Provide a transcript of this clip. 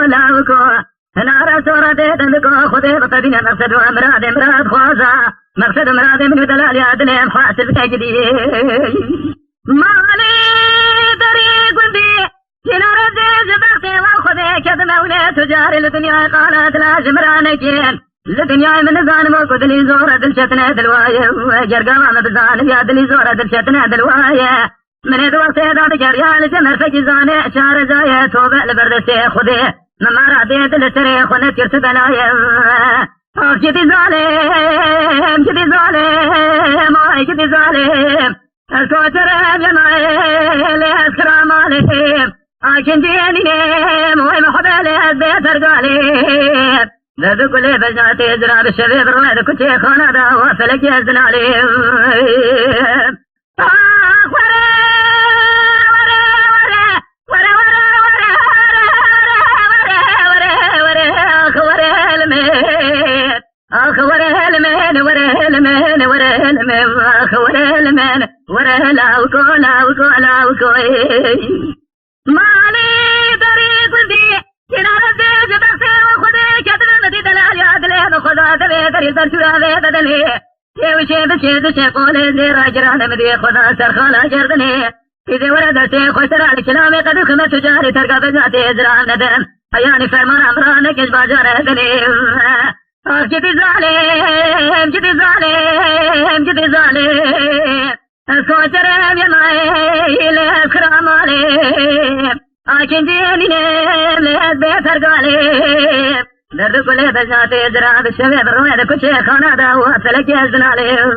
لاوكو نار سورة تندكو خذي بطبينا مقصد وامراد امراد خوازا مقصد امراد من دلال يادلهم حاسب تجدي مالي طريق بي جنار الزيز بغتي وخذي كذ مولي تجاري الدنيا قالت لا جمرانكين الدنيا من زان موكد لي زورة دلشتنا دلواية جرقا بزان يا دلي زورة دلشتنا دلواية من يدوى سيدات جريال جمر فجزاني شار زاية توبة لبردسي خذي نمارا ديد لسريخ ونتير سبلاية جدي ظالم جدي ظالم اوي جدي ظالم الكوترم يا معي لأسكرام عليهم عاكن دينيهم اوي محبالي البيت ارقاليهم ذذو كل بجاتي زراب الشبيب رويد كنتي خانا دا وفلك يزن عليهم مالي طريق بي جنار الزيج بخسر وخذي كتل مدي دلال يا دلين وخذا دلي دري درشوا ذي بدلي شيء قولي زي راجران مدي خذا سرخالا جردني إذا ورد شيء خسر على كلامي قد خمت تجاري ترقى بذاتي إزرع ندم أياني فرمان أمرانك إجباجار هدني جدي ظالم جدي ظالم جدي ظالم الكوترم يا معي لأسكرام عليهم عاكن دينيهم لأسبيت أرقاليهم درد كل بجاتي زرع بالشبيب الرويد كل شيء خانا دا وفلك يزن عليهم